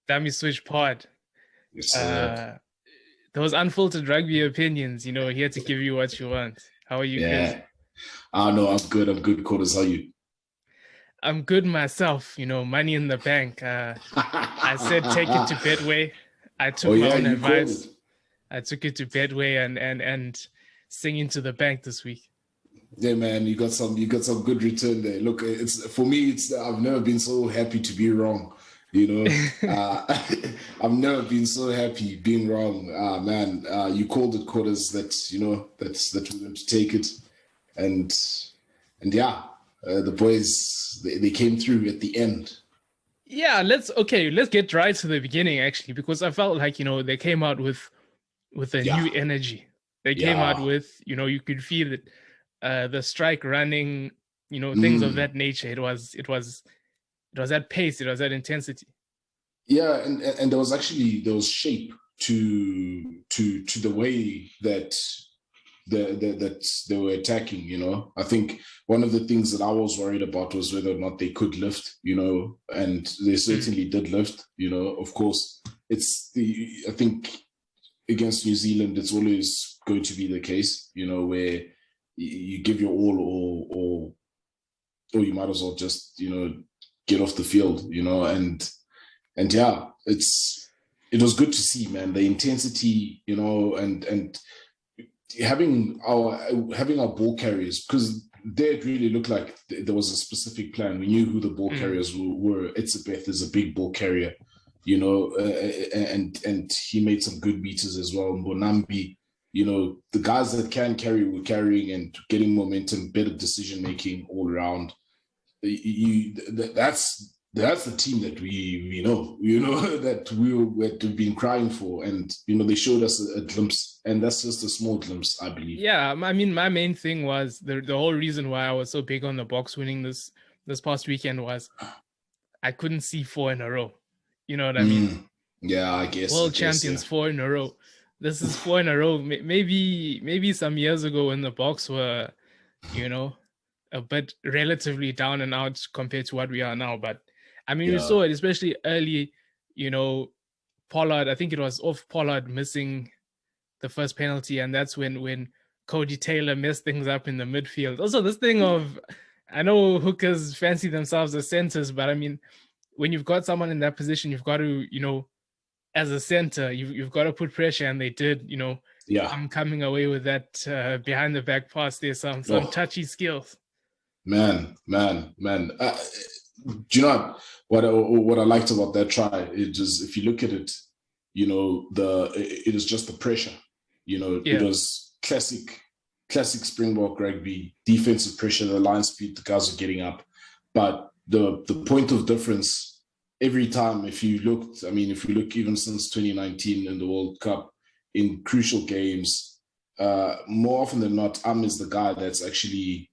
Dummy Switch Pod. Yes, sir. Those unfiltered rugby opinions, here to give you what you want. How are you, Chris? Yeah. No, I'm good. I'm good, Quarters. How are you? I'm good myself, money in the bank. I said take it to Betway. I took my own You called advice. it. I took it to Betway and singing to the bank this week. Yeah, man, you got some good return there. Look, it's for me, I've never been so happy to be wrong. I've never been so happy being wrong. Man, you called it, Quarters, that we're going to take it. And yeah, the boys, they came through at the end. Yeah, let's get right to the beginning, actually, because I felt like, they came out with a new energy. They came out with, you could feel it, the strike running, things of that nature. It was that pace, it was that intensity. Yeah, and there was shape to the way that that they were attacking. I think one of the things that I was worried about was whether or not they could lift, and they certainly did lift. Of course, I think against New Zealand, it's always going to be the case, where you give your all, or you might as well just, get off the field, and yeah, it was good to see, man, the intensity, and having our ball carriers, because there it really looked like there was a specific plan. We knew who the ball carriers were. Itzebeth is a big ball carrier, and he made some good meters as well. Mbonambi, the guys that can carry were carrying and getting momentum, better decision making all around. That's the team that we know, that we've been crying for, and they showed us a glimpse, and that's just a small glimpse, I believe. Yeah, I mean, my main thing was the whole reason why I was so big on the Boks winning this past weekend was I couldn't see 4 in a row. You know what I mean? Yeah, I guess. World champions, 4 in a row. This is 4 in a row. Maybe some years ago when the Boks were, a bit relatively down and out compared to what we are now, but I mean, we saw it, especially early, Pollard, I think it was off Pollard missing the first penalty, and that's when Cody Taylor messed things up in the midfield. Also, this thing of, I know hookers fancy themselves as centers, but I mean, when you've got someone in that position, you've got to, as a center, you've got to put pressure, and they did, I'm coming away with that behind the back pass. There's some touchy skills. Man. Do you know what I liked about that try? It just, if you look at it, it is just the pressure. It was classic Springbok rugby, defensive pressure, the line speed, the guys are getting up. But the point of difference every time, if you look even since 2019 in the World Cup, in crucial games, more often than not, is the guy that's actually,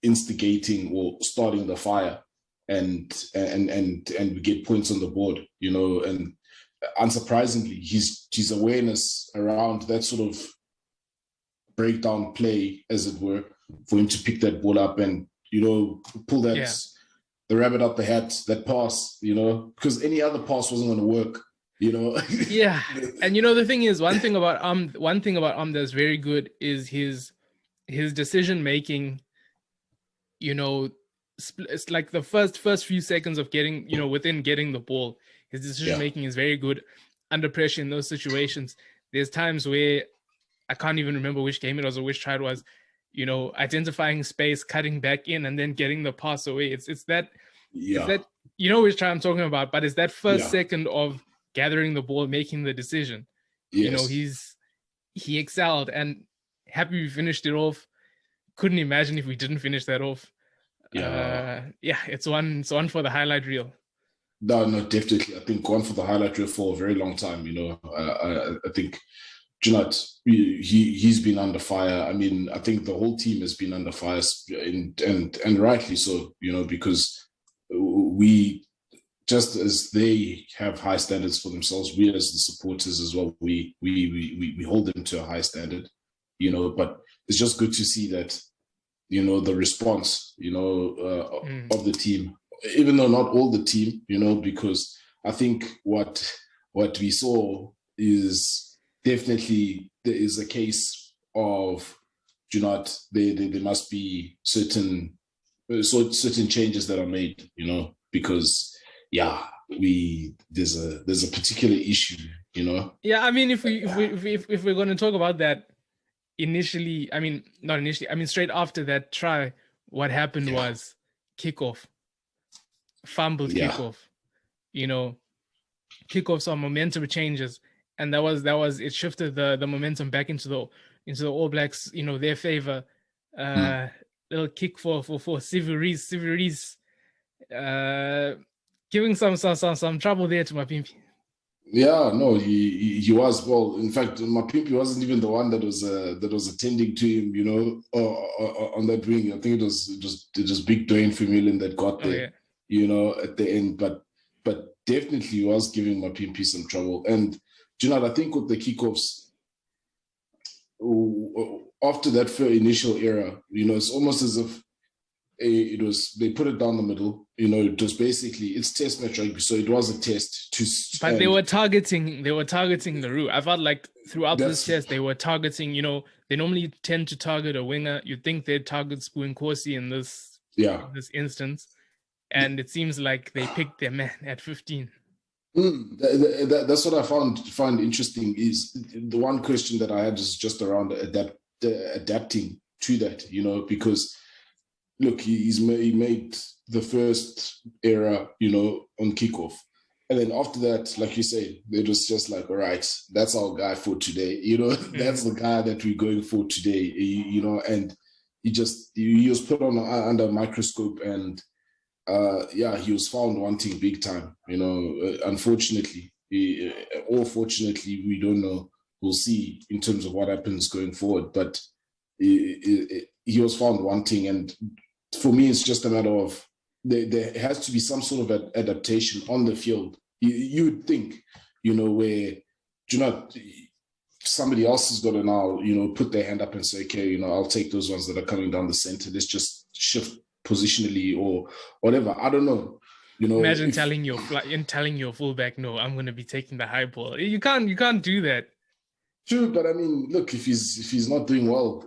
instigating or starting the fire, and we get points on the board, and unsurprisingly, his awareness around that sort of breakdown play, as it were, for him to pick that ball up and pull that the rabbit out the hat, that pass, because any other pass wasn't going to work. Yeah, and the thing is, one thing about that's very good is his decision making. It's like the first few seconds of getting, within getting the ball, his decision making is very good under pressure in those situations. There's times where I can't even remember which game it was or which try it was, identifying space, cutting back in, and then getting the pass away. It's that which try I'm talking about, but it's that first second of gathering the ball, making the decision. Yes. He excelled, and happy we finished it off. Couldn't imagine if we didn't finish that off. It's one for the highlight reel. No, definitely. I think one for the highlight reel for a very long time. I think Junat, he's been under fire. I mean, I think the whole team has been under fire, and rightly so. Because we, just as they have high standards for themselves, we as the supporters as well, we hold them to a high standard. But it's just good to see that, the response, of the team, even though not all the team, because I think what we saw is definitely there is a case of there must be certain changes that are made, because there's a particular issue, Yeah, I mean, if we're going to talk about that initially, I mean, not initially, I mean, straight after that try, what happened was kickoff, fumbled kickoff, kickoffs are momentum changes, and that was it shifted the momentum back into the All Blacks, their favor. Little kick for Siviris, giving some trouble there to Mapimpi. Yeah, no, he was. Well, in fact, Mapimpi wasn't even the one that was attending to him, on that wing. I think it was just Big Dwayne Vermeulen that got there, at the end. But definitely he was giving Mapimpi some trouble. And I think with the kickoffs, after that initial era, it's almost as if they put it down the middle. It was basically, it's test match rugby, so it was a test but they were targeting the route. I felt like throughout this test they were targeting, they normally tend to target a winger. You'd think they'd target Spoon Corsi in this instance, and it seems like they picked their man at 15. That's what I find interesting. Is the one question that I had is just around adapting to that, because look, he made the first era, on kickoff. And then after that, like you say, it was just like, all right, that's our guy for today. That's the guy that we're going for today, and he was put on under a microscope, and he was found wanting big time, unfortunately, or fortunately, we don't know. We'll see in terms of what happens going forward. But he was found wanting, and for me, it's just a matter of there has to be some sort of adaptation on the field. You would think, where somebody else has got to now, put their hand up and say, okay, I'll take those ones that are coming down the center. Let's just shift positionally or whatever. I don't know. Imagine telling your fullback, no, I'm going to be taking the high ball. You can't do that. True, but I mean, look, if he's not doing well,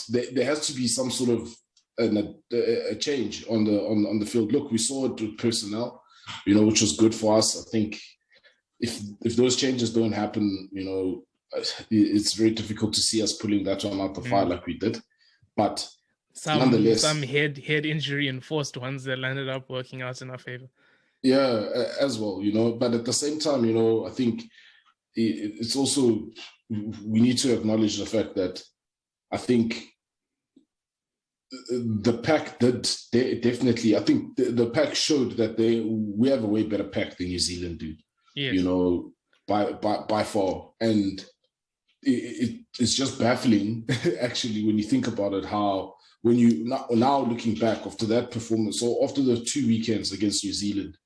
there has to be some sort of a change on the field. Look, we saw it with personnel, which was good for us. I think if those changes don't happen, it's very difficult to see us pulling that one out the fire like we did. But nonetheless, some head injury enforced ones that landed up working out in our favor. Yeah, as well, But at the same time, I think it's also, we need to acknowledge the fact that I think the pack did definitely. I think the pack showed that we have a way better pack than New Zealand do. Yes. By far, and it's just baffling actually when you think about it. How when you now looking back after that performance, or after the 2 weekends against New Zealand,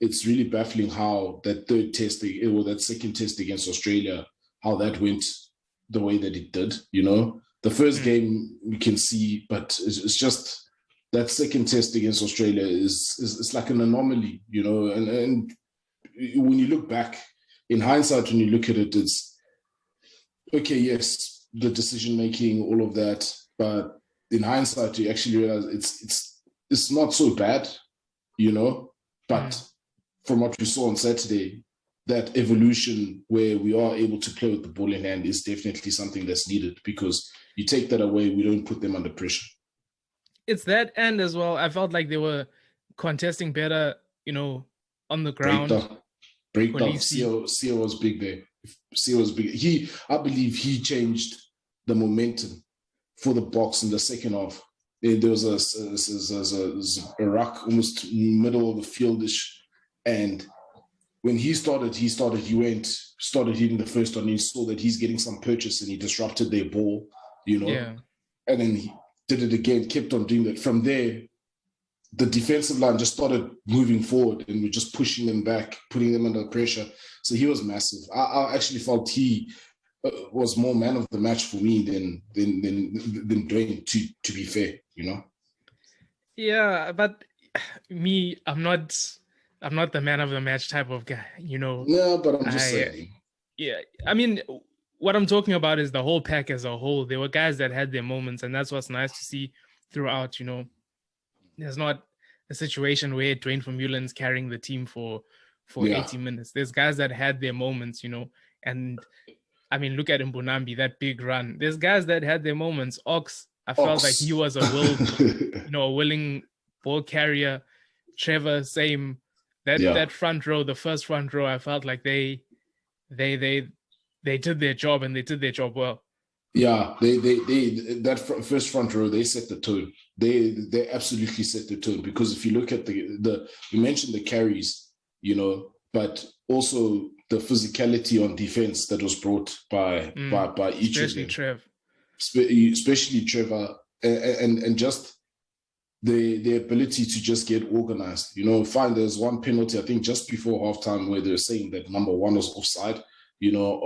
it's really baffling how that third test or that second test against Australia, how that went the way that it did. The first game we can see, but it's just that second test against Australia is like an anomaly, and when you look back in hindsight, when you look at it, it's okay. Yes, the decision making, all of that, but in hindsight, you actually realize it's not so bad, But from what we saw on Saturday, that evolution where we are able to play with the ball in hand is definitely something that's needed, because you take that away, we don't put them under pressure. It's that, and as well, I felt like they were contesting better, on the ground. Breakdown. Sia was big there. Sia was big. I believe he changed the momentum for the Boks in the second half. There was a ruck almost middle of the fieldish, and when he started hitting the first one. He saw that he's getting some purchase, and he disrupted their ball, Yeah. And then he did it again, kept on doing that. From there, the defensive line just started moving forward, and we're just pushing them back, putting them under pressure. So he was massive. I actually felt he was more man of the match for me than Dwayne, to be fair, Yeah, but me, I'm not I'm not the man of the match type of guy, you know. Yeah, but I'm just saying. Yeah, I mean, what I'm talking about is the whole pack as a whole. There were guys that had their moments, and that's what's nice to see throughout. You know, there's not a situation where Dwayne Vermeulen's carrying the team for 80 minutes. There's guys that had their moments, you know, and I mean, look at Mbonambi, that big run. There's guys that had their moments. Ox, I felt like he was a willing ball carrier. Trevor, same. That front row, the first front row, I felt like they did their job, and they did their job well. Yeah, they that first front row, they set the tone. They absolutely set the tone, because if you look at the you mentioned the carries, you know, but also the physicality on defense that was brought by each of them. Especially Trevor, and just the ability to just get organized. You know, fine, there's one penalty, I think, just before halftime, where they're saying that number 1 was offside. You know,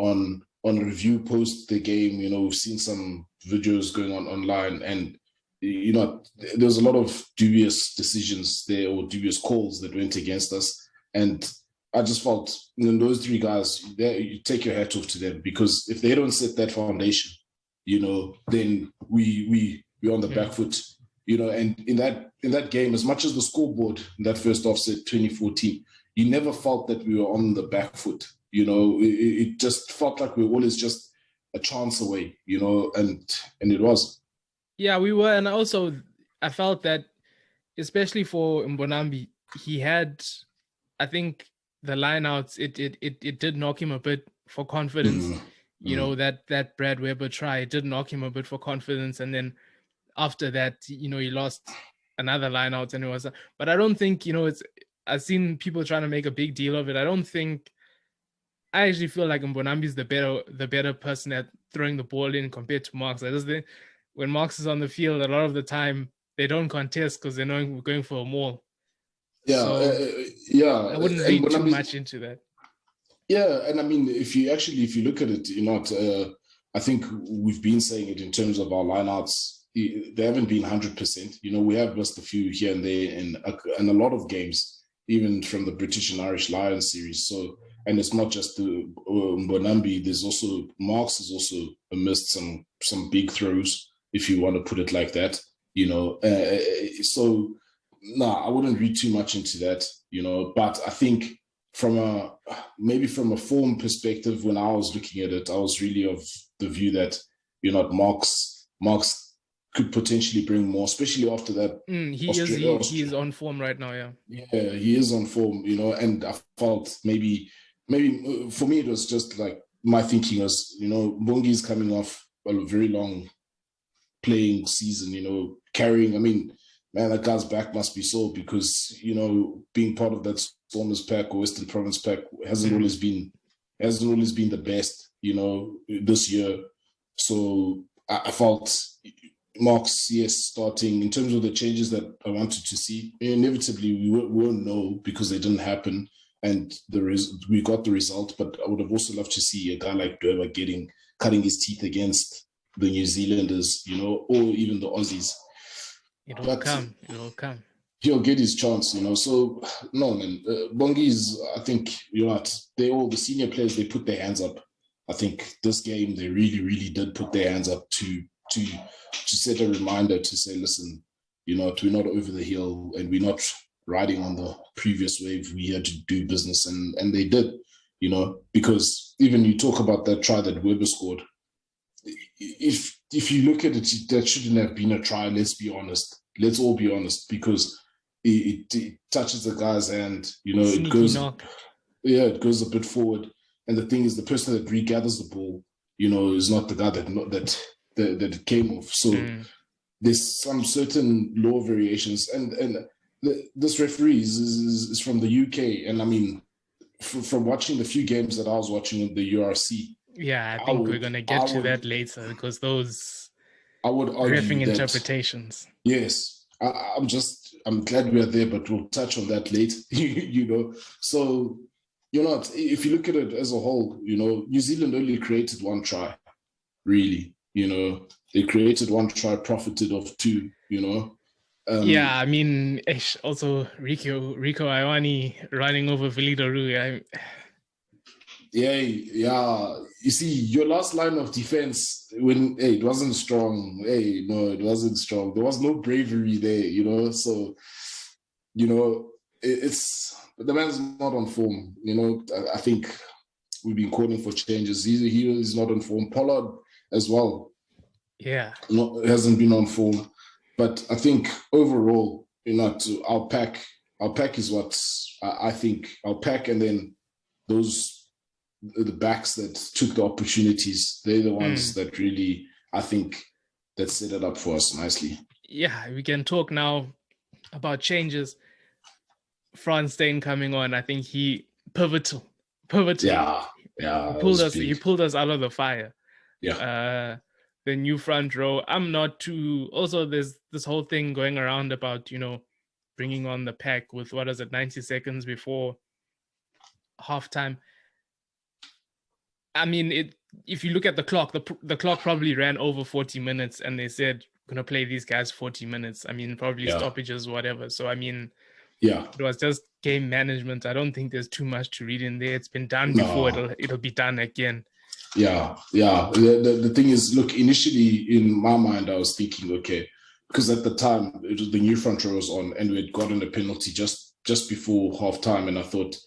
on review post the game, you know, we've seen some videos going on online, and you know, there's a lot of dubious decisions there, or dubious calls that went against us. And I just felt, you know, those 3 guys, you take your hat off to them, because if they don't set that foundation, you know, then we're on the back foot. You know, and in that game, as much as the scoreboard in that first offset 2014, you never felt that we were on the back foot. You know, it just felt like we were always just a chance away, you know, and it was. Yeah, we were. And also, I felt that, especially for Mbonambi, he had, I think, the lineouts, it did knock him a bit for confidence. You know, that Brad Weber try, it did knock him a bit for confidence. And then after that, you know, he lost another lineout, and it was, but I don't think, you know, I've seen people trying to make a big deal of it. I actually feel like Mbonambi is the better person at throwing the ball in compared to Marks. I just think when Marks is on the field, a lot of the time they don't contest because they know we're going for a maul. Yeah, so, I wouldn't read too much into that. Yeah, and I mean, if you look at it, you know, I think we've been saying it in terms of our lineouts. They haven't been 100%. You know, we have missed a few here and there in a lot of games, even from the British and Irish Lions series. So, and it's not just the Mbonambi. There's also Marks has also missed some big throws, if you want to put it like that. You know, so I wouldn't read too much into that. You know, but I think from a form perspective, when I was looking at it, I was really of the view that, you know, Marks could potentially bring more, especially after that. He is on form right now. Yeah, he is on form, you know, and I felt maybe for me, it was just like my thinking was, you know, Bongi is coming off a very long playing season, you know, carrying, I mean, man, that guy's back must be sore, because, you know, being part of that Stormers pack or Western Province pack hasn't always been the best, you know, this year. So I felt Marks, yes, starting. In terms of the changes that I wanted to see, inevitably we won't know because they didn't happen, and we got the result. But I would have also loved to see a guy like Durba cutting his teeth against the New Zealanders, you know, or even the Aussies. It will come. He'll get his chance, you know. So no, man, Bongi's, I think you're right. They all, the senior players, they put their hands up. I think this game they really, really did put their hands up to set a reminder to say, listen, you know, we're not over the hill and we're not riding on the previous wave. We had to do business, and they did, you know, because even you talk about that try that Weber scored. If you look at it, that shouldn't have been a try. Let's be honest. Let's all be honest, because it touches the guy's hand. You know, it goes a bit forward. And the thing is, the person that regathers the ball, you know, is not the guy that it came off. So there's some certain law variations, and this referee is from the UK, and I mean, from watching the few games that I was watching in the URC. Yeah, I think we're gonna get to that later, because those I would argue refereeing interpretations. Yes, I'm glad we're there, but we'll touch on that later. You know, so you know, if you look at it as a whole, you know, New Zealand only created one try, really. You know, they created one try, profited of two. You know, Yeah, I mean, also Rico Iwani running over Vilidoru. Yeah. You see, your last line of defense, when it wasn't strong. No, it wasn't strong. There was no bravery there, So, it's the man's not on form. I think we've been calling for changes. He is not on form. Pollard as well. Yeah, hasn't been on form. But I think overall, our pack is what I think. Our pack, and then the backs that took the opportunities, they're the ones that really, I think, that set it up for us nicely. Yeah, we can talk now about changes. Frans Steyn coming on, I think he pivotal. Yeah. He pulled us out of the fire. Yeah. The new front row. I'm not too. Also, there's this whole thing going around about bringing on the pack with 90 seconds before halftime. I mean, if you look at the clock, the clock probably ran over 40 minutes, and they said we're gonna play these guys 40 minutes. I mean, probably stoppages, whatever. So I mean, it was just game management. I don't think there's too much to read in there. It's been done before. It'll be done again. Yeah. The thing is, look, initially in my mind, I was thinking, okay, because at the time it was the new front row was on, and we had gotten a penalty just before halftime, and I thought,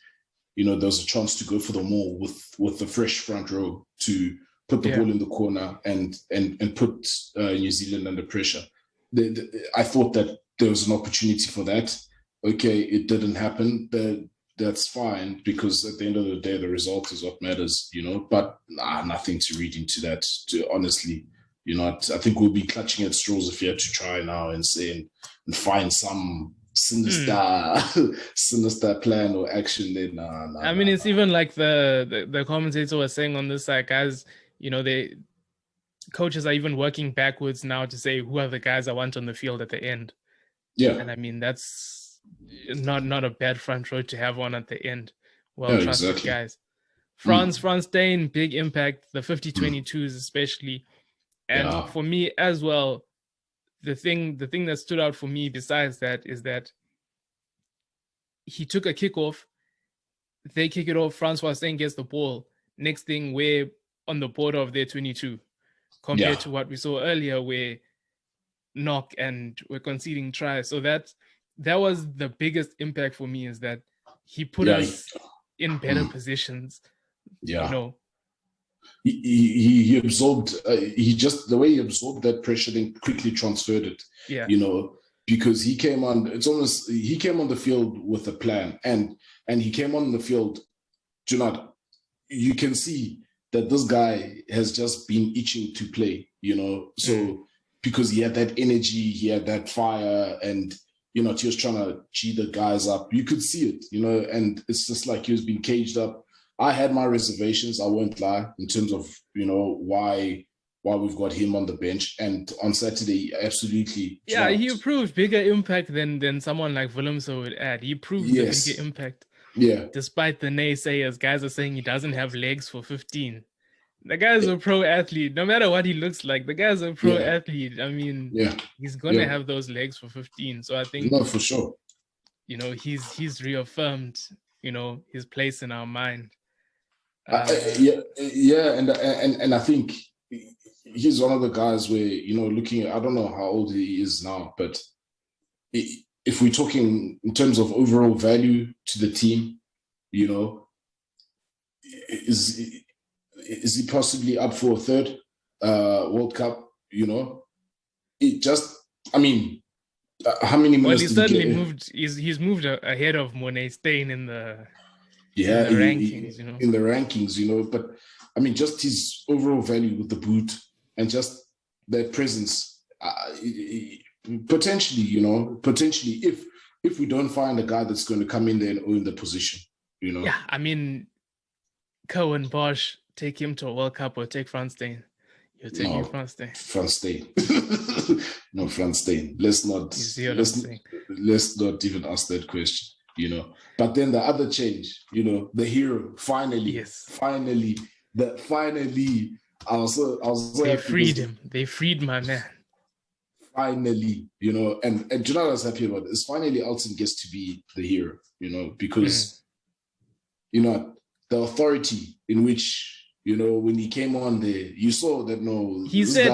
there was a chance to go for the more with the fresh front row to put the ball in the corner and put New Zealand under pressure. I thought that there was an opportunity for that. Okay, it didn't happen. That's fine, because at the end of the day, the result is what matters, But nothing to read into that. Honestly, I think we'll be clutching at straws if we had to try now and say and find some sinister plan or action. Then I mean, it's even like the commentator was saying on this side, guys. The coaches are even working backwards now to say who are the guys I want on the field at the end. Yeah, and I mean that's not a bad front row to have one at the end. Well trusted guys. Frans Steyn, big impact. The 50-22s especially, and for me as well. The thing that stood out for me besides that is that he took a kickoff. They kick it off. Francois Steyn gets the ball. Next thing, we're on the border of their 22, compared to what we saw earlier, where knock and we're conceding tries. So that was the biggest impact for me, is that he put us in better positions. He absorbed. The way he absorbed that pressure, then quickly transferred it. Because he came on. He came on the field with a plan, and he came on the field. You can see that this guy has just been itching to play. So because he had that energy, he had that fire, and he was trying to G the guys up. You could see it, and it's just like he was being caged up. I had my reservations, I won't lie, in terms of, why we've got him on the bench. And on Saturday, absolutely. Yeah, he proved bigger impact than someone like Willemse would add. He proved the bigger impact. Yeah. Despite the naysayers, guys are saying he doesn't have legs for 15. The guy's a pro athlete. No matter what he looks like, the guy's a pro athlete. I mean, he's going to have those legs for 15. So I think... No, for sure. He's reaffirmed, his place in our mind. And I think he's one of the guys where, looking at, I don't know how old he is now, but if we're talking in terms of overall value to the team, is he possibly up for a third World Cup? How many minutes? Well, he certainly moved. He's moved ahead of Monet Steyn in the rankings. In the rankings, but I mean, just his overall value with the boot and just their presence. Potentially, if we don't find a guy that's going to come in there and own the position, Yeah, I mean, Cohen, Bosch, take him to a World Cup or take Frans Steyn. You're taking Frans Steyn. Frans Steyn. No, Frans Steyn. Let's not even ask that question, But then the other change, the hero, finally, I was so they freed him. They freed my man. finally, you know, and do you know what I was happy about? Is finally Alton gets to be the hero, you know, because, you know, the authority in which, you know, when he came on there, you saw that, no,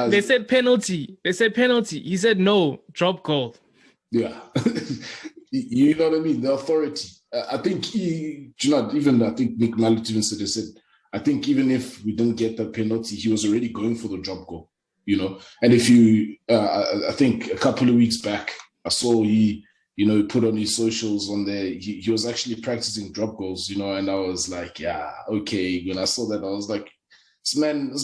they said penalty. They said penalty. He said, no, drop goal. Yeah. You know what I mean? The authority. I think I think Nick Mallet even said, I think even if we didn't get the penalty, he was already going for the drop goal, you know? And if you, I think a couple of weeks back, I saw he, you know, put on his socials on there, he was actually practicing drop goals, you know, and I was like, yeah, okay. When I saw that, I was like, this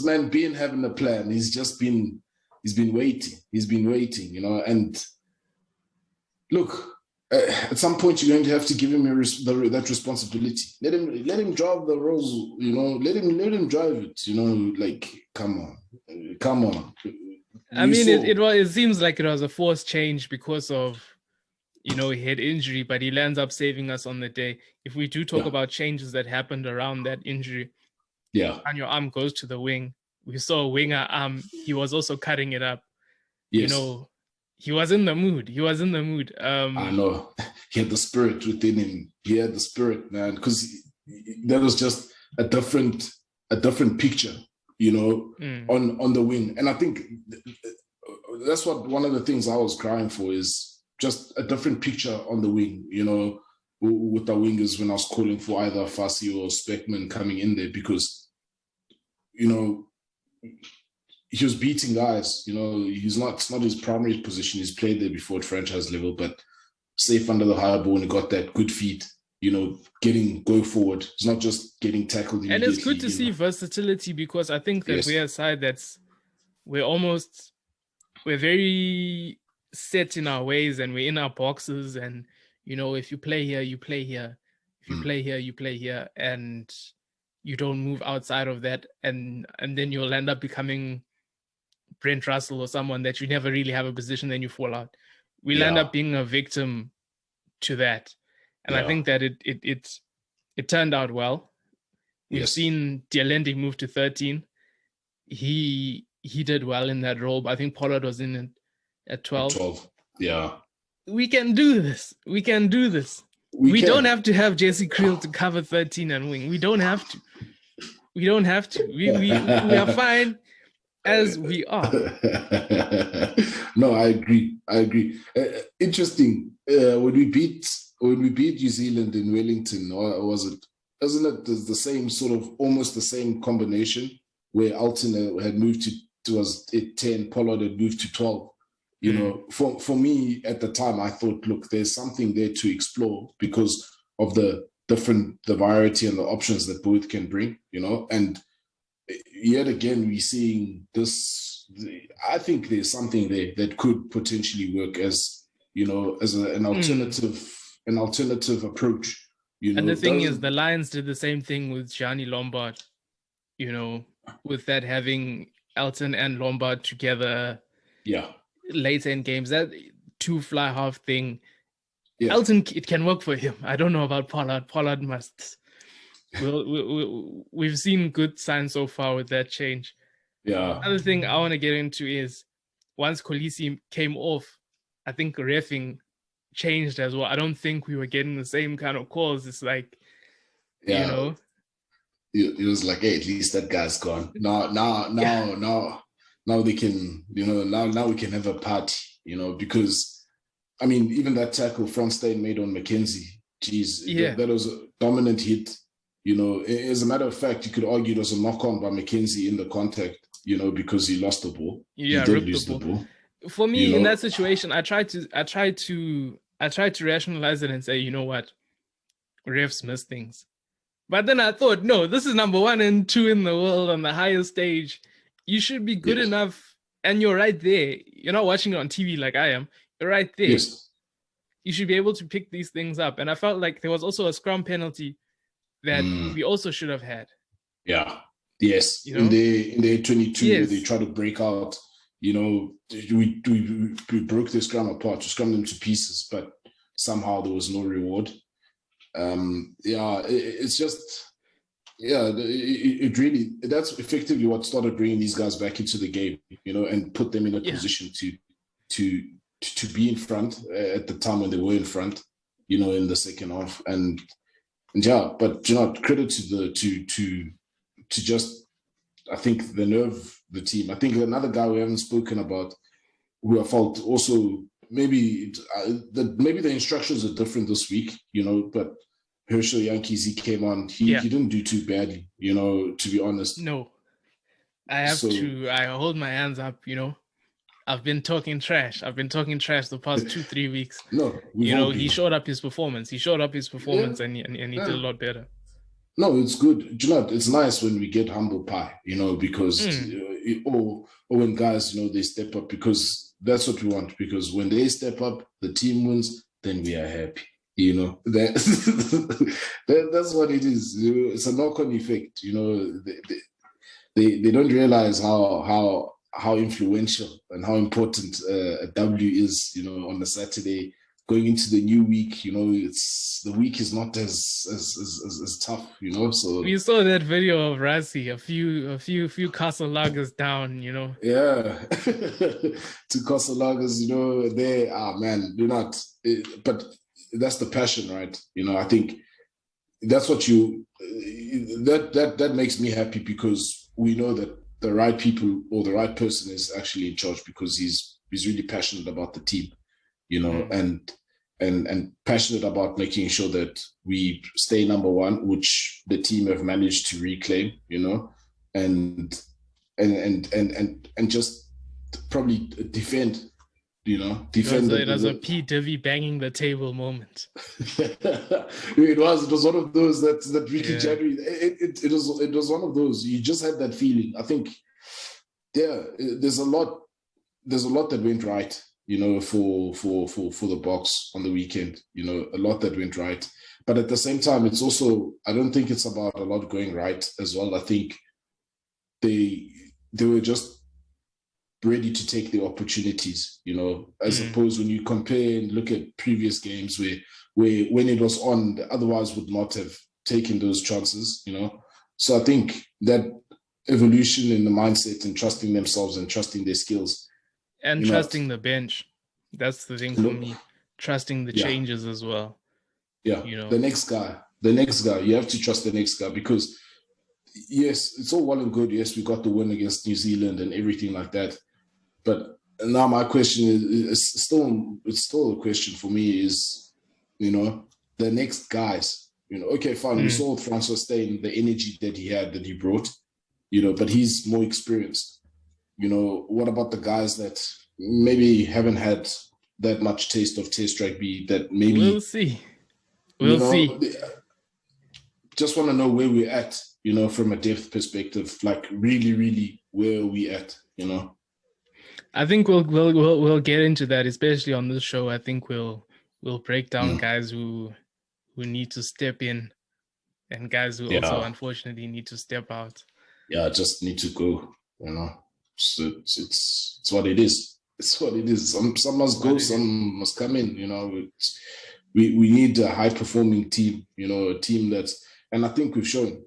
man been having a plan. He's been waiting, you know, and look, at some point you're going to have to give him that responsibility. Let him drive the roles, you know. Let him drive it, you know. Like, come on. I mean, it seems like it was a forced change because of, you know, he had injury, but he lands up saving us on the day. If we do talk about changes that happened around that injury, and your arm goes to the wing. We saw a winger arm. He was also cutting it up. Yes. You know, he was in the mood. I know. He had the spirit within him. He had the spirit, man, because that was just a different picture, you know, on the wing. And I think that's what one of the things I was crying for is just a different picture on the wing, you know, with the wingers when I was calling for either Fassi or Speckman coming in there because, you know, he was beating guys, you know, it's not his primary position. He's played there before at franchise level, but safe under the high ball and got that good feet, you know, go forward. It's not just getting tackled immediately. And it's good to see versatility because I think that we're a side we're very set in our ways and we're in our boxes and, you know, if you play here, you play here. If you play here, you play here. And you don't move outside of that. And then you'll end up becoming Brent Russell or someone that you never really have a position, then you fall out. We'll end up being a victim to that. And I think that it turned out well. We've seen Dialende move to 13. He did well in that role, but I think Pollard was in it at 12. 12, yeah. We can do this. We don't have to have Jesse Creel to cover 13 and wing. We don't have to. We are fine as we are. No, I agree. Interesting. When we beat New Zealand in Wellington, or wasn't it the same sort of almost the same combination where Alton had moved to was at 10, Pollard had moved to 12. You know, for me at the time, I thought, look, there's something there to explore because of the variety and the options that both can bring, you know, and yet again, we're seeing this. I think there's something there that could potentially work as, you know, as an alternative approach. You know, and the thing is, the Lions did the same thing with Gianni Lombard. You know, with that having Elton and Lombard together. Yeah. Later in games, that two fly half thing. Yeah. Elton, it can work for him. I don't know about Pollard. Pollard must. We've seen good signs so far with that change. Yeah. Another thing I want to get into is once Kolisi came off, I think reffing changed as well. I don't think we were getting the same kind of calls. It's like, you know. It was like, hey, at least that guy's gone. Now they can, you know, now we can have a party, you know, because, I mean, even that tackle Frankenstein made on McKenzie, geez, that was a dominant hit. You know, as a matter of fact, you could argue it was a knock-on by McKenzie in the contact, you know, because he lost the ball. Yeah, he did lose the ball. For me, in that situation, I tried to rationalize it and say, you know what, refs miss things. But then I thought, no, this is number 1 and 2 in the world on the highest stage. You should be good enough, and you're right there. You're not watching it on TV like I am. You're right there. Yes. You should be able to pick these things up. And I felt like there was also a scrum penalty that we also should have had. Yeah. Yes. You know? In the 22, where they try to break out, you know, we broke the scrum apart, to scrum them to pieces, but somehow there was no reward. It's just... Yeah, it really, that's effectively what started bringing these guys back into the game, you know, and put them in a position to be in front at the time when they were in front, in the second half. And yeah, but credit to just, I think, the nerve, the team. I think another guy we haven't spoken about, who I felt also maybe the instructions are different this week, but Herschel Yankees, he came on, he didn't do too badly, to be honest. No, I hold my hands up, I've been talking trash the past 2-3 weeks. No, he showed up his performance. And he did a lot better. No, it's good. It's nice when we get humble pie, because or when guys, they step up, because that's what we want. Because when they step up, the team wins, then we are happy. That's what it is. It's a knock-on effect. They don't realize how influential and how important a W is, on a Saturday going into the new week. The week is not as tough, So we saw that video of Rassi, a few castle lagers down, Yeah, to castle lagers, man, but that's the passion, right? I think that's what that makes me happy, because we know that the right people or the right person is actually in charge, because he's really passionate about the team, and passionate about making sure that we stay number one, which the team have managed to reclaim, and just probably defend. It was a P. Divi banging the table moment. It was one of those that Ricky January. It was one of those. You just had that feeling. I think, there's a lot that went right, for the Boks on the weekend. A lot that went right, but at the same time, it's also, I don't think it's about a lot going right as well. I think they were just ready to take the opportunities, as opposed when you compare and look at previous games where when it was on, otherwise would not have taken those chances, So I think that evolution in the mindset and trusting themselves and trusting their skills. And trusting the bench. That's the thing for me. Trusting the changes as well. Yeah. The next guy, you have to trust the next guy, because yes, it's all well and good. Yes, we got the win against New Zealand and everything like that. But now my question is still a question for me is, the next guys, okay, fine. We saw Francois Steyn, the energy that he brought, but he's more experienced. What about the guys that maybe haven't had that much taste of Test rugby, that maybe... We'll see. Just want to know where we're at, from a depth perspective, like really, really, where are we at, I think we'll get into that, especially on this show. I think we'll break down guys who need to step in, and guys who also unfortunately need to step out. Yeah, just need to go. So it's what it is. It's what it is. Some must go, some must come in. We need a high performing team. A team that's, and I think we've shown.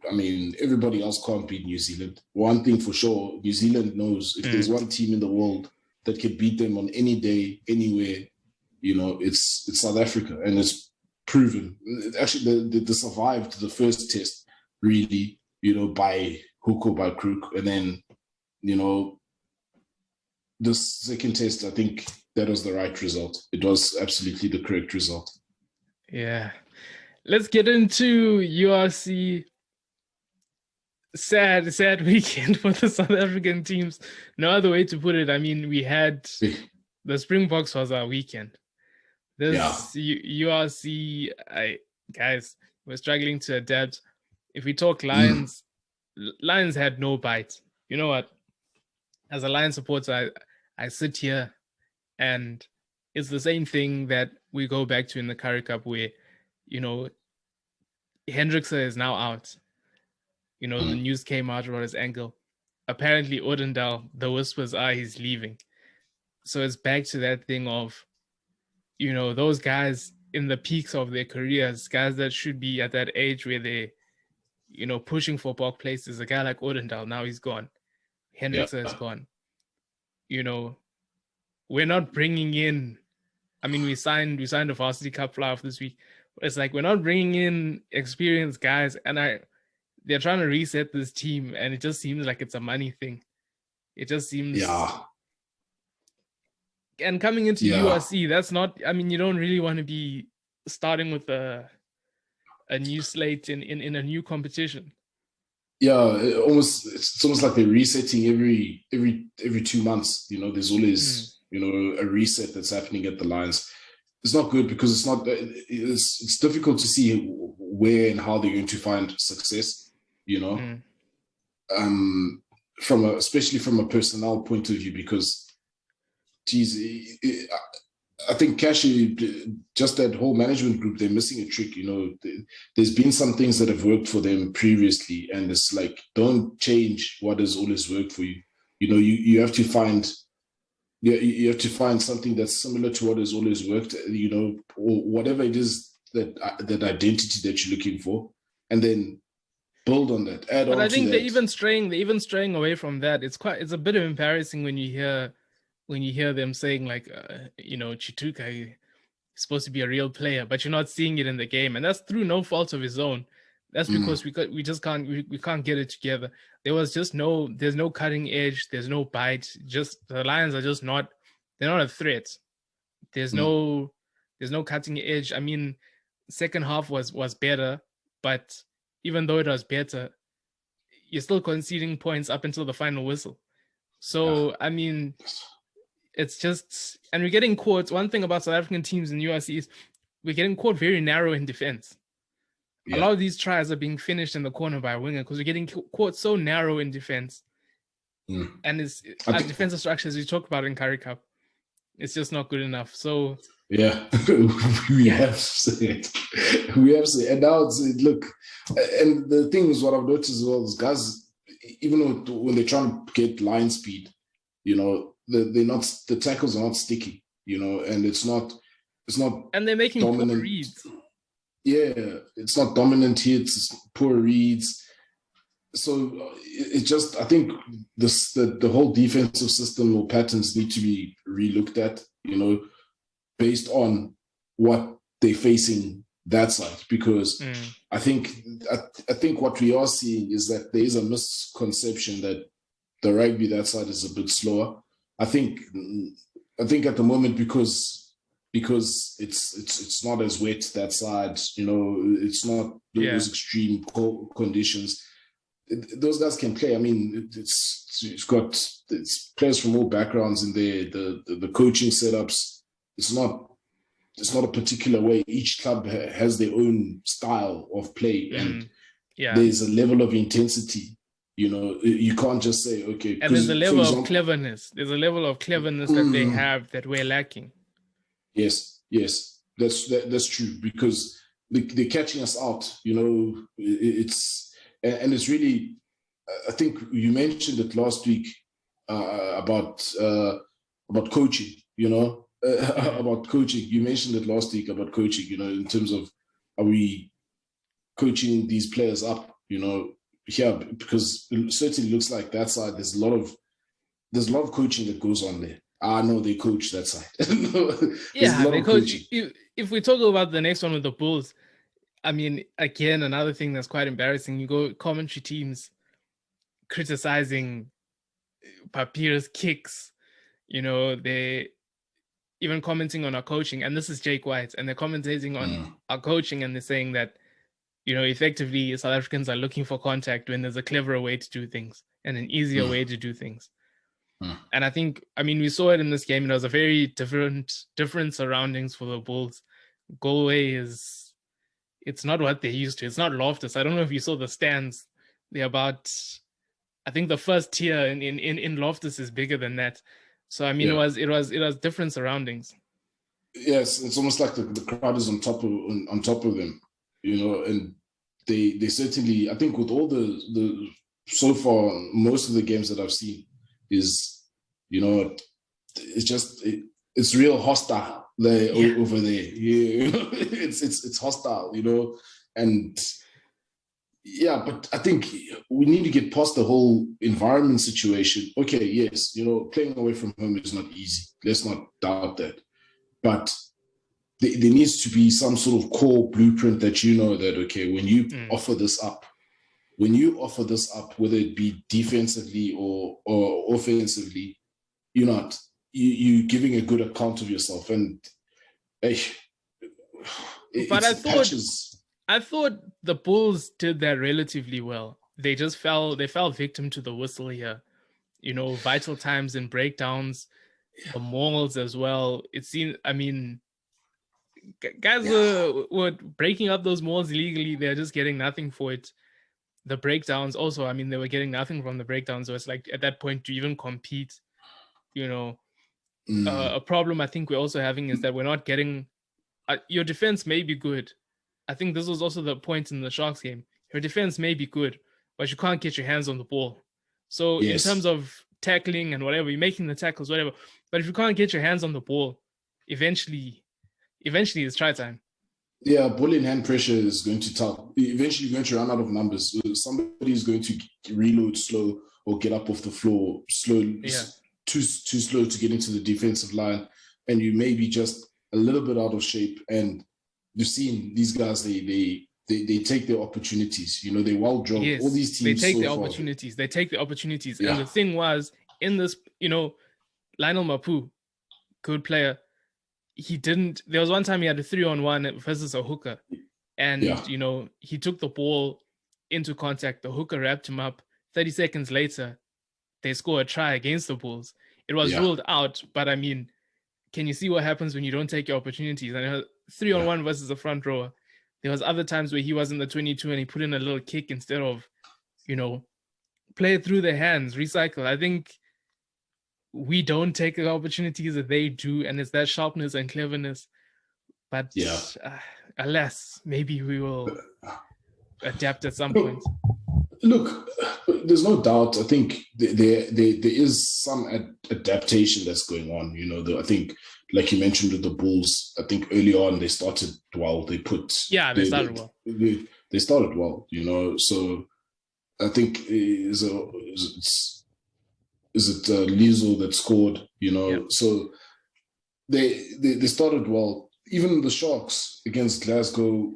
I mean, everybody else can't beat New Zealand. One thing for sure, New Zealand knows if there's one team in the world that can beat them on any day, anywhere, it's South Africa, and it's proven. Actually, they survived the first test, really, by hook or by crook, and then, the second test, I think that was the right result. It was absolutely the correct result. Yeah. Let's get into URC. Sad weekend for the South African teams. No other way to put it. I mean, we had the Springboks was our weekend. URC, guys, we're struggling to adapt. If we talk Lions, Lions had no bite. You know what? As a Lions supporter, I sit here, and it's the same thing that we go back to in the Currie Cup, where, Hendrickse is now out. The news came out about his ankle. Apparently, Odendal, the whispers are he's leaving. So it's back to that thing of, those guys in the peaks of their careers, guys that should be at that age where they, pushing for Bok places. A guy like Odendal, now he's gone. Hendrickse is gone. we're not bringing in. I mean, we signed a Varsity Cup playoff this week. It's like we're not bringing in experienced guys, and they're trying to reset this team, and it just seems like it's a money thing. It just seems. Yeah. And coming into URC, that's not. I mean, you don't really want to be starting with a new slate in a new competition. Yeah, it's almost like they're resetting every 2 months. You know, there's always a reset that's happening at the Lions. It's not good because it's not. It's difficult to see where and how they're going to find success. You know, especially from a personnel point of view, because, geez, I think Cashy, just that whole management group, they're missing a trick. You know, there's been some things that have worked for them previously, and it's like, don't change what has always worked for you. You know, you have to find. You have to find something that's similar to what has always worked, you know, or whatever it is that identity that you're looking for, and then build on that. Add on to that. But I think they're even straying away from that. It's a bit of embarrassing when you hear them saying like, you know, Chituka is supposed to be a real player, but you're not seeing it in the game, and that's through no fault of his own. That's because we just can't get it together. There's no cutting edge. There's no bite. Just the Lions are just not. They're not a threat. There's no cutting edge. I mean, second half was better, but even though it was better, you're still conceding points up until the final whistle. So I mean, it's just, and we're getting caught. One thing about South African teams in URC is we're getting caught very narrow in defense. A lot of these tries are being finished in the corner by a winger because we're getting caught so narrow in defense. And our defensive structures we talked about in Currie Cup, it's just not good enough. So yeah, we have said, and now look, and the thing is, what I've noticed as well is guys, even when they're trying to get line speed, you know, the tackles are not sticky, you know, and it's not, and they're making dominant poor reads. Yeah, it's not dominant hits, it's poor reads. So it just, I think the whole defensive system or patterns need to be relooked at, you know, based on what they're facing that side. Because I think what we are seeing is that there is a misconception that the rugby that side is a bit slower. I think at the moment because it's not as wet that side, you know, it's not those extreme cold conditions. Those guys can play. I mean, it's players from all backgrounds in there. The coaching setups, it's not a particular way. Each club has their own style of play, and there's a level of intensity. You know, you can't just say, okay. And there's a level of cleverness. There's a level of cleverness that they have that we're lacking. Yes, that's true, because they're catching us out. You know, it's really. I think you mentioned it last week about coaching. You know, about coaching. You mentioned it last week about coaching. You know, in terms of, are we coaching these players up? You know, because it certainly looks like that side. There's a lot of coaching that goes on there. I know they coach that side. Because if we talk about the next one with the Bulls, I mean, again, another thing that's quite embarrassing, you go commentary teams criticizing Papir's kicks, you know, they even commenting on our coaching, and this is Jake White, and they're commentating on our coaching, and they're saying that, you know, effectively South Africans are looking for contact when there's a cleverer way to do things and an easier way to do things. And I think, I mean, we saw it in this game. It was a very different surroundings for the Bulls. Galway it's not what they're used to. It's not Loftus. I don't know if you saw the stands. They're about, I think the first tier in Loftus is bigger than that. So I mean, it was different surroundings. Yes, it's almost like the crowd is on top of them, you know, and they certainly, I think with all the so far most of the games that I've seen, is, you know, it's real hostile over there. Yeah. It's hostile, you know, and Yeah, but I think we need to get past the whole environment situation. Okay, yes, playing away from home is not easy. Let's not doubt that. But there needs to be some sort of core blueprint that that, okay, when you offer this up, whether it be defensively or offensively, you're giving a good account of yourself. And but I thought the Bulls did that relatively well. They just fell victim to the whistle here. Vital times and breakdowns, the mauls as well. It seemed, I mean, guys were breaking up those mauls illegally. They're just getting nothing for it. The breakdowns also, I mean, they were getting nothing from the breakdowns. So it's like at that point to even compete, a problem I think we're also having is that we're not getting. Your defense may be good. I think this was also the point in the Sharks game. Your defense may be good, but you can't get your hands on the ball. So in terms of tackling and whatever, you're making the tackles, whatever. But if you can't get your hands on the ball, eventually it's try time. Yeah, ball in hand pressure is going to tell. Eventually, you're going to run out of numbers. Somebody is going to reload slow or get up off the floor too slow to get into the defensive line, and you may be just a little bit out of shape. And you've seen these guys; they take their opportunities. They well drilled. Yes, all these teams they take the opportunities. They take the opportunities. Yeah. And the thing was, in this, Lionel Mapu, good player. He didn't. There was one time he had a 3-on-1 versus a hooker, and he took the ball into contact. The hooker wrapped him up. 30 seconds later, they score a try against the Bulls. It was ruled out, but I mean, can you see what happens when you don't take your opportunities? And 3-on-1 versus a front rower. There was other times where he was in the 22 and he put in a little kick instead of, play it through their hands, recycle. I think we don't take the opportunities that they do, and it's that sharpness and cleverness. But alas, maybe we will adapt at some point. Look, there's no doubt. I think there is some adaptation that's going on. I think, like you mentioned with the Bulls, I think early on they started well. They started well. They started well. So I think is it Lizo that scored? So they started well. Even the Sharks against Glasgow,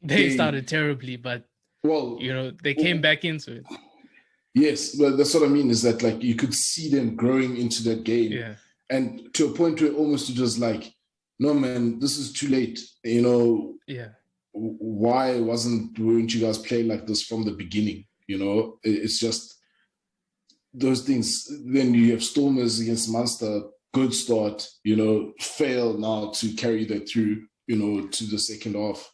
they started terribly, but they came back into it. Yes, but that's what I mean, is that like you could see them growing into that game, and to a point where almost it was like, no man, this is too late. Why weren't you guys playing like this from the beginning? It's just those things. Then you have Stormers against Munster, good start, fail now to carry that through, to the second half.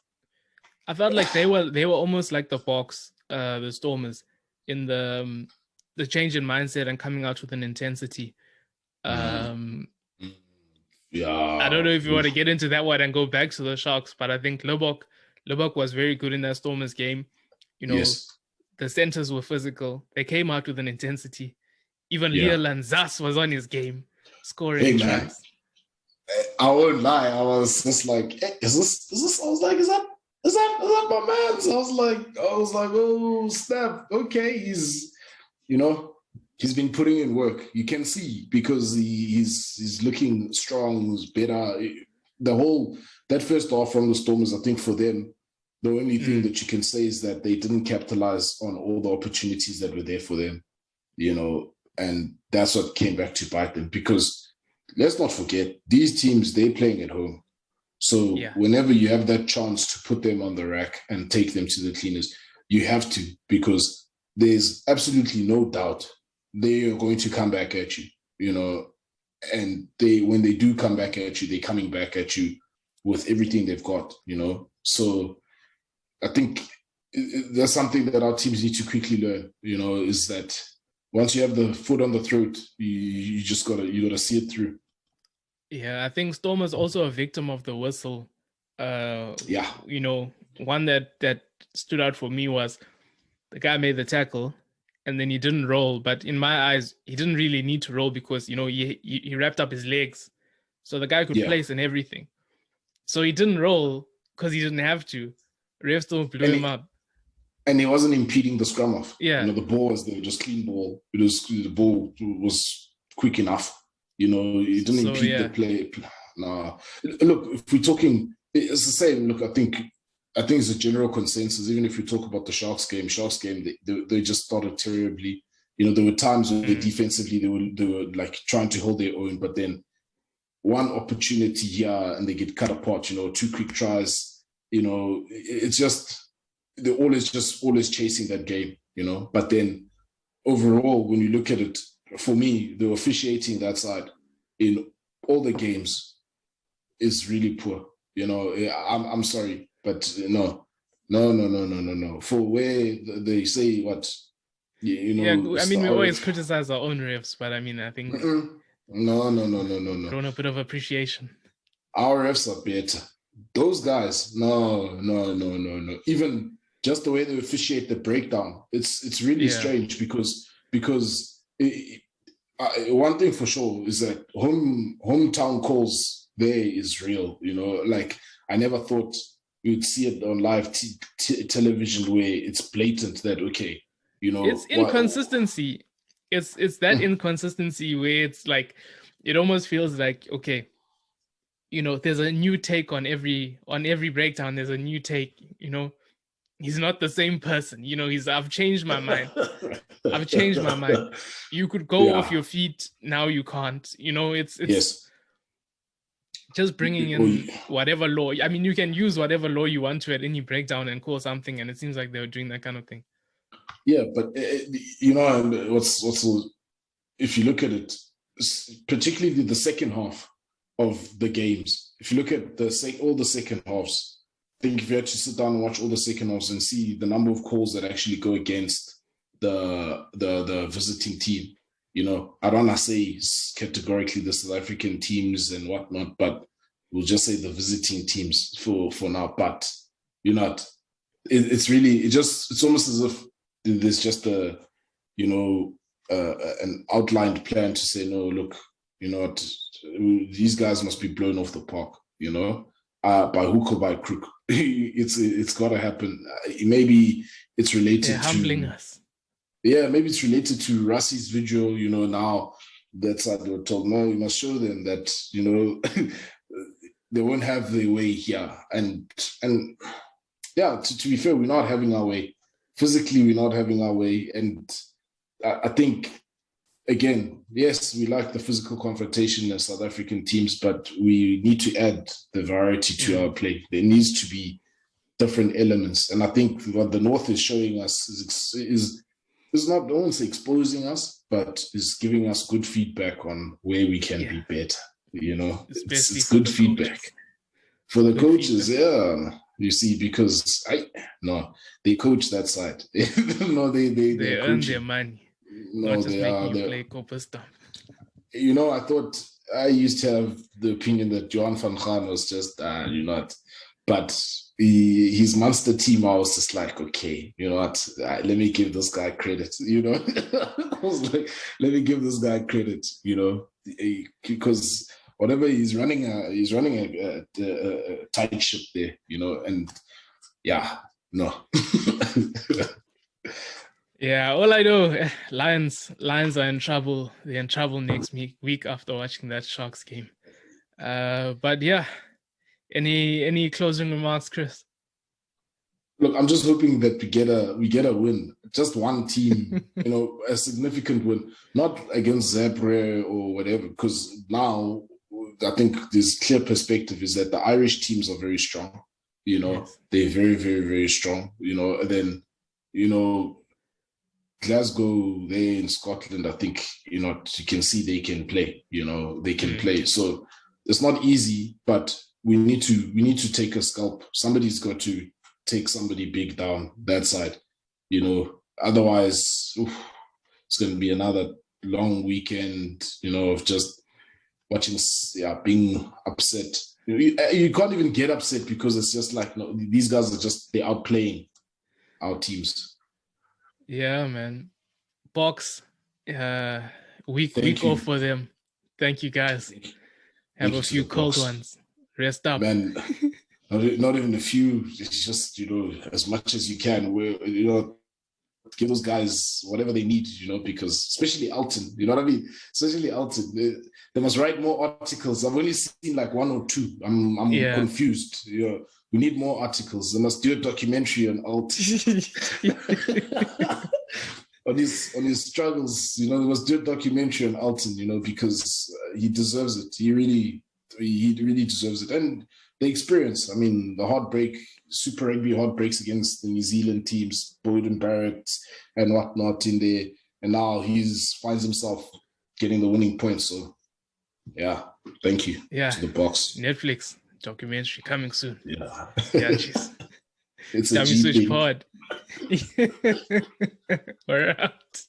I felt like they were almost like the Boks, the Stormers, in the change in mindset and coming out with an intensity. I don't know if you want to get into that one and go back to the Sharks, but I think Lubbock was very good in that Stormers game. The centers were physical. They came out with an intensity. Even Leo Lanzas was on his game, scoring tries. I won't lie. I was just like, hey, is this? I was like, is that my man? So I was like, oh snap. Okay, he's been putting in work. You can see because he's looking strong, he's better. That first half from the Stormers, I think for them, the only thing that you can say is that they didn't capitalize on all the opportunities that were there for them, and that's what came back to bite them. Because let's not forget, these teams, they're playing at home. So whenever you have that chance to put them on the rack and take them to the cleaners, you have to, because there's absolutely no doubt they are going to come back at you, and when they do come back at you, they're coming back at you with everything they've got, So I think that's something that our teams need to quickly learn, is that once you have the foot on the throat, you just gotta see it through. Yeah, I think Stormers also a victim of the whistle. One that stood out for me was the guy made the tackle and then he didn't roll. But in my eyes, he didn't really need to roll because, he wrapped up his legs. So the guy could place and everything. So he didn't roll because he didn't have to. Ref still blew him up. And he wasn't impeding the scrum off. Yeah. The ball was there, just clean ball. The ball was quick enough. It didn't impede the play. No. Look, if we're talking, it's the same. Look, I think it's a general consensus. Even if we talk about the Sharks game, they just started terribly. There were times when defensively they were like trying to hold their own, but then one opportunity here and they get cut apart. 2 quick tries. It's just they're always chasing that game. But then overall, when you look at it, for me, the officiating that side in all the games is really poor. I'm sorry, but no. For where they say what, Yeah, I mean, we always criticize our own refs, but I mean, I think no. Grown a bit of appreciation. Our refs are better. Those guys, no. Even just the way they officiate the breakdown, it's really strange because one thing for sure is that hometown calls there is real. Like I never thought you'd see it on live television where it's blatant that it's inconsistency. It's that inconsistency where it's like it almost feels like there's a new take on every breakdown. There's a new take. He's not the same person. I've changed my mind. You could go off your feet. Now you can't. It's yes. Just bringing in whatever law. I mean, you can use whatever law you want to at any breakdown and call something, and it seems like they were doing that kind of thing. Yeah, but what's if you look at it, particularly the second half of the games, if you look at all the second halves, I think if you had to sit down and watch all the second halves and see the number of calls that actually go against the visiting team, I don't want to say categorically the South African teams and whatnot, but we'll just say the visiting teams for now. But it's really it's almost as if there's just an outlined plan to say, no, look, these guys must be blown off the park, by hook or by crook. It's got to happen. Maybe it's related to humbling us. Yeah, maybe it's related to Rassi's video. Now that's how they were told, no, you must show them that they won't have their way here. And yeah, to be fair, we're not having our way. Physically, we're not having our way. And I think, again, yes, we like the physical confrontation as South African teams, but we need to add the variety to our play. There needs to be different elements. And I think what the North is showing us is not, I won't say exposing us, but is giving us good feedback on where we can be better. It's good feedback. For the coaches, feedback. You see, because they coach that side. No, they earn their money. No, not just they making are. you play copper stuff. I thought I used to have the opinion that Johan van Gaal was just not, but his Munster team, I was just like, okay, you know what? Let me give this guy credit. I was like, let me give this guy credit. Because whatever he's running a tight ship there. And yeah, no. Yeah, all I know, Lions are in trouble. They're in trouble next week after watching that Sharks game. But yeah, any closing remarks, Chris? Look, I'm just hoping that we get a win. Just one team, a significant win, not against Zaire or whatever. Because now I think this clear perspective is that the Irish teams are very strong. Yes. They're very, very, very strong. And then Glasgow, there in Scotland, I think, you can see they can play, they can play. So it's not easy, but we need to take a scalp. Somebody's got to take somebody big down that side, otherwise it's going to be another long weekend, of just watching, being upset. You can't even get upset because it's just like, no, these guys they're outplaying our teams. Yeah, man. Boks, week off for them. Thank you, guys. Have a few cold ones. Rest up. Man, Not even a few. It's just, as much as you can. Give those guys whatever they need, because especially Elton, you know what I mean? Especially Elton, they must write more articles. I've only seen like one or two. I'm confused. We need more articles. They must do a documentary on Elton. on his struggles, they must do a documentary on Elton, because he deserves it. He really deserves it. And the experience, I mean, the heartbreak, Super Rugby heartbreaks against the New Zealand teams, Boyden Barrett and whatnot in there. And now he finds himself getting the winning points. So, yeah, thank you to the Boks. Netflix documentary coming soon. Yeah. Jeez. It's a Dummy G Switch thing. Pod. We're out.